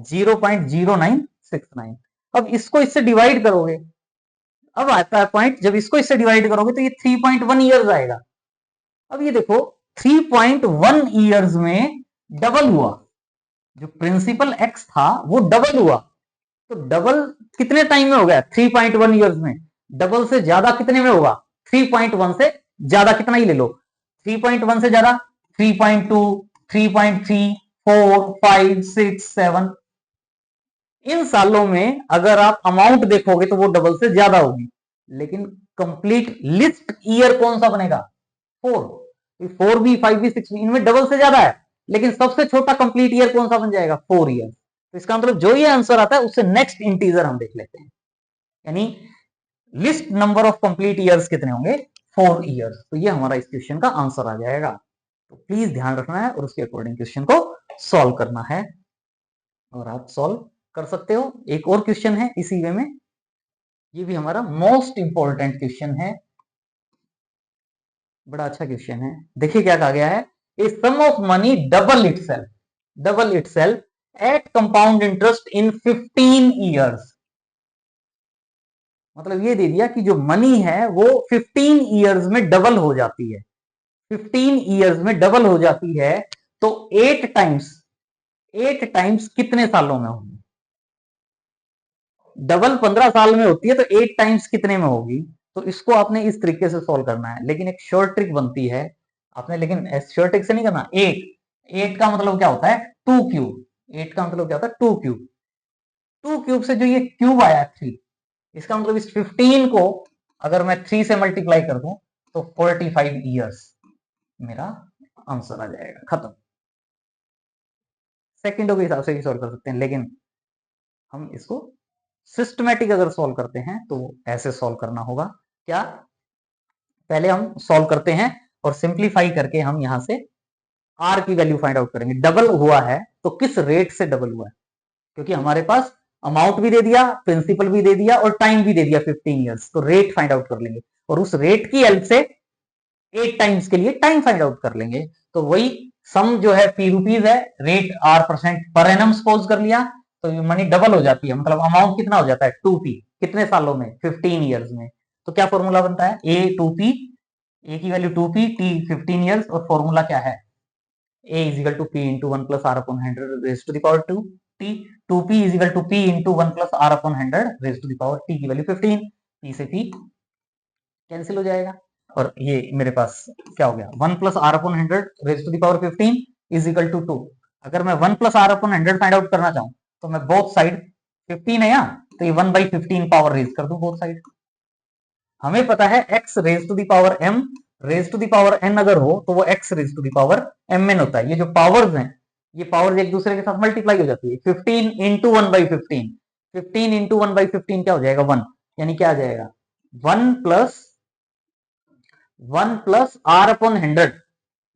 0.0969। अब इसको इससे डिवाइड करोगे, अब आता है पॉइंट, जब इसको इससे डिवाइड करोगे तो ये 3.1 ईयर्स आएगा। अब ये देखो 3.1 ईयर्स में डबल हुआ, जो प्रिंसिपल एक्स था वो डबल हुआ, तो डबल कितने टाइम में हो गया, 3.1 ईयर्स में। डबल से ज्यादा कितने में होगा, 3.1 से ज्यादा कितना ही ले लो, 3.1 से ज्यादा 3.2, 3.3, 4, 5, 6, 7। इन सालों में अगर आप अमाउंट देखोगे तो वो डबल से ज्यादा होगी, लेकिन कंप्लीट लिस्ट ईयर कौन सा बनेगा, 4। 4 भी, 5 भी, 6 भी, इनमें डबल से ज्यादा है, लेकिन सबसे छोटा कंप्लीट ईयर कौन सा बन जाएगा, 4 ईयर। तो इसका मतलब जो ये आंसर आता है उससे नेक्स्ट इंटीजर हम देख लेते हैं, यानी list number of complete years कितने होंगे, 4 ईयर्स। तो ये हमारा इस क्वेश्चन का आंसर आ जाएगा। तो प्लीज ध्यान रखना है और उसके अकॉर्डिंग क्वेश्चन को सॉल्व करना है, और आप सॉल्व कर सकते हो। एक और क्वेश्चन है इसी वे में, ये भी हमारा मोस्ट इंपॉर्टेंट क्वेश्चन है, बड़ा अच्छा क्वेश्चन है। देखिए क्या कहा गया है, a sum of money double itself at compound interest in 15 years. मतलब ये दे दिया कि जो मनी है वो 15 ईयर्स में डबल हो जाती है, 15 ईयर्स में डबल हो जाती है, तो 8 टाइम्स कितने सालों में होगी, डबल 15 साल में होती है तो 8 टाइम्स कितने में होगी। तो इसको आपने इस तरीके से सॉल्व करना है, लेकिन एक शॉर्ट ट्रिक बनती है आपने, लेकिन शॉर्ट ट्रिक से नहीं करना। 8 का मतलब क्या होता है, 2 क्यूब, 8 का मतलब क्या होता है, 2 क्यूब। 2 क्यूब से जो ये क्यूब आया 3, इसका मतलब इस 15 को अगर मैं 3 से मल्टीप्लाई कर दूं तो 45 ईयर्स मेरा आंसर आ जाएगा, खत्म। सेकंडों के हिसाब से भी सॉल्व कर सकते हैं, लेकिन हम इसको सिस्टमेटिक अगर सॉल्व करते हैं तो ऐसे सॉल्व करना होगा। क्या, पहले हम सॉल्व करते हैं और सिंप्लीफाई करके हम यहां से आर की वैल्यू फाइंड आउट करेंगे। डबल हुआ है तो किस रेट से डबल हुआ है, क्योंकि हमारे पास अमाउंट भी दे दिया, प्रिंसिपल भी दे दिया और टाइम भी दे दिया 15 ईयर्स, तो रेट फाइंड आउट कर लेंगे और उस रेट की हेल्प से 8 टाइम्स के लिए टाइम फाइंड आउट कर लेंगे। तो वही सम जो है पी रुपीज है, rate are percent per annum suppose कर लिया, तो ये मनी डबल हो जाती है, मतलब अमाउंट कितना हो जाता है 2p, कितने सालों में, 15 ईयर्स में। तो क्या फॉर्मूला बनता है, ए 2p, ए की वैल्यू 2p, टी 15 ईयर्स, और फॉर्मूला क्या है, a is equal to p into 1 plus r upon 100 raised to the power 2 t, 2p is equal to p into 1 plus r upon 100 raised to the power t की value 15, p से p cancel हो जाएगा, और ये मेरे पास क्या हो गया, 1 plus r upon 100 raised to the power 15 is equal to 2। अगर मैं 1 plus r upon 100 find out करना चाहूं तो मैं बोथ साइड 15 है यहाँ, तो ये 1/15 पावर रेज कर दूं बोथ साइड। हमें पता है x raise to the power m raise to the power n अगर हो तो वो x raise to the power mn होता है। ये जो पावर्स हैं, ये पावर्स एक दूसरे के साथ मल्टीप्लाई हो जाती है, 15 इंटू 1/15, 15 इंटू 1/15 क्या हो जाएगा, 1, यानी क्या आ जाएगा, 1 plus R upon 100,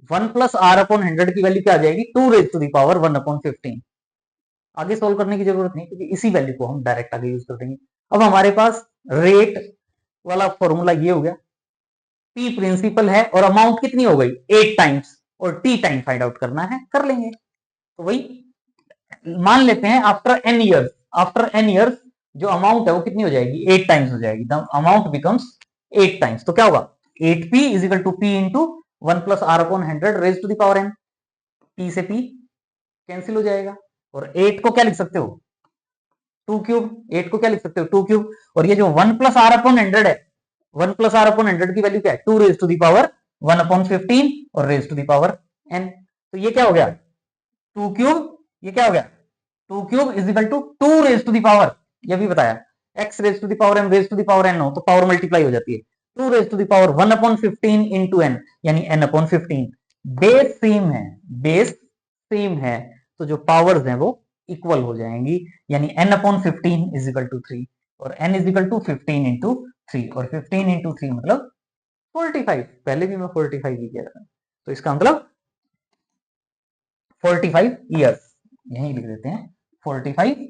1 plus R upon 100 की वैल्यू क्या आ जाएगी, 2 रेज टू दी पावर 1/15। आगे सोल्व करने की जरूरत नहीं, क्योंकि इसी वैल्यू को हम डायरेक्ट आगे यूज कर देंगे। अब हमारे पास रेट वाला फॉर्मूला ये हो गया, P प्रिंसिपल है और अमाउंट कितनी हो गई 8 टाइम्स, और T टाइम फाइंड आउट करना है, कर लेंगे। तो वही मान लेते हैं आफ्टर n ईयर्स जो अमाउंट है वो कितनी हो जाएगी, 8 टाइम्स हो जाएगी, द अमाउंट बिकम्स 8 टाइम्स। तो क्या होगा, 8p is equal to p into 1 plus r upon 100 raise to the power n। p से p कैंसिल हो जाएगा, और 8 को क्या लिख सकते हो, 2 क्यूब, 8 को क्या लिख सकते हो, 2 क्यूब, और ये जो 1 प्लस r अपॉन 100 है, 1 प्लस r अपॉन 100 की वैल्यू क्या है, 2 raise to the power 1 upon 15 और raise to the power n। तो ये क्या हो गया, 2 क्यूब, ये क्या हो गया, 2 cube is equal to 2 raise to the power, ये भी बताया, x raise to the power m raise to the power n हो तो पावर मल्टीप्लाई हो जाती है, 2 raise to the power 1 upon 15 into n, यानी n अपॉन 15। बेस सेम है, बेस सेम है, तो जो पावर्स हैं वो इक्वल हो जाएंगी, यानी n upon 15 is equal to 3 और n is equal to 15 into 3, और 15 इंटू 3 मतलब 45। पहले भी मैं 45 ही कह रहा था, तो इसका मतलब 45 ईयर्स, यहीं लिख देते हैं 45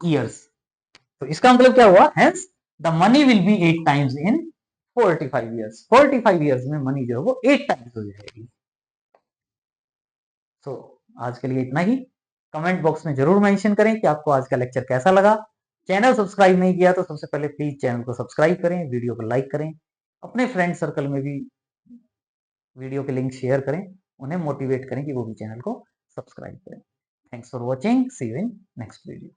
ईयर्स। तो इसका मतलब क्या हुआ, hence the money will be 8 times in 45 years. 45 years में मनी जो है वो 8 टाइम्स हो जाएगी। तो आज के लिए इतना ही। कमेंट बॉक्स में जरूर मेंशन करें कि आपको आज का लेक्चर कैसा लगा। चैनल सब्सक्राइब नहीं किया तो सबसे पहले प्लीज चैनल को सब्सक्राइब करें, वीडियो को लाइक करें, अपने फ्रेंड सर्कल में भी वीडियो के लिंक शेयर करें, उन्हें मोटिवेट करें कि वो भी चैनल को सब्सक्राइब करें। Thanks for watching, see you in next video.